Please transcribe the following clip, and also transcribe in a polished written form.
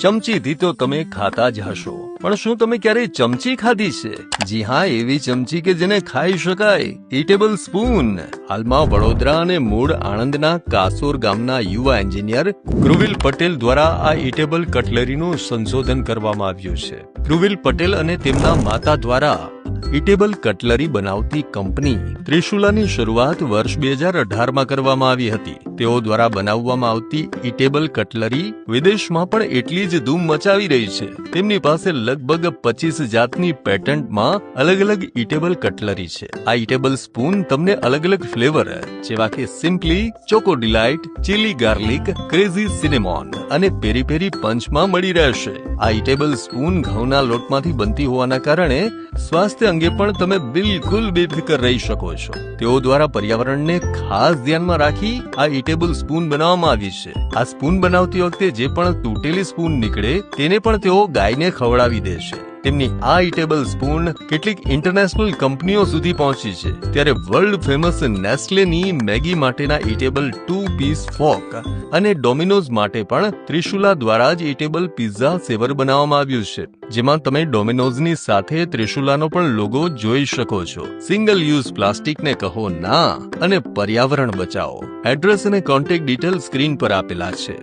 ચમચીથી તો તમે ખાતા જ હશો, પણ શું તમે ક્યારેય ચમચી ખાધી છે? જી હા, એવી ચમચી કે જેને ખાઈ શકાય, ઈટેબલ સ્પૂન. હાલમાં વડોદરા અને મૂળ આણંદના કાસોર ગામના યુવા એન્જિનિયર ધ્રુવિલ પટેલ દ્વારા આ ઈટેબલ કટલરીનું સંશોધન કરવામાં આવ્યું છે. ધ્રુવિલ પટેલ અને તેમના માતા દ્વારા ઈટેબલ કટલરી બનાવતી કંપની ત્રિશુલાની શરૂઆત વર્ષ 2018માં કરવામાં આવી હતી. તેઓ દ્વારા બનાવવામાં આવતી ઈટેબલ કટલરી વિદેશમાં પણ એટલી જ ધૂમ મચાવી રહી છે. તેમની પાસે લગભગ 25 જાતની પેટન્ટમાં અલગ અલગ ઈટેબલ કટલરી છે. આ ઈટેબલ સ્પૂન તમને અલગ અલગ ફ્લેવર જેવા કે સિમ્પલી, ચોકો ડિલાઇટ, ચીલી ગાર્લિક, ક્રેઝી સિનેમોન અને પેરી પેરી પંચમાં મળી રહેશે. આ ઈટેબલ સ્પૂન ઘઉંના લોટમાંથી બનતી હોવાના કારણે સ્વાસ્થ્ય અંગે પણ તમે બિલકુલ બેફિકર રહી શકો છો. તેઓ દ્વારા પર્યાવરણને ખાસ ધ્યાનમાં રાખી આ ઈટેબલ સ્પૂન બનાવવામાં આવી છે. આ સ્પૂન બનાવતી વખતે જે પણ તૂટેલી સ્પૂન નીકળે તેને પણ તેઓ ગાયને ખવડાવી દે છે. તેમની આ ઈટેબલ સ્પૂન કેટલીક ઇન્ટરનેશનલ કંપનીઓ સુધી પહોંચી છે. ત્યારે વર્લ્ડ ફેમસ નેસ્લેની મેગી માટેના ઈટેબલ 2 પીસ ફોર્ક અને ડોમિનોઝ માટે પણ ત્રિશુલા દ્વારા જ ઈટેબલ પિઝા સેવર બનાવવામાં આવ્યું છે, જેમાં તમે ડોમિનોઝની સાથે ત્રિશુલાનો પણ લોગો જોઈ શકો છો. સિંગલ યુઝ પ્લાસ્ટિકને કહો ના અને પર્યાવરણ બચાવો. એડ્રેસ અને કોન્ટેક્ટ ડિટેલ સ્ક્રીન પર આપેલા છે.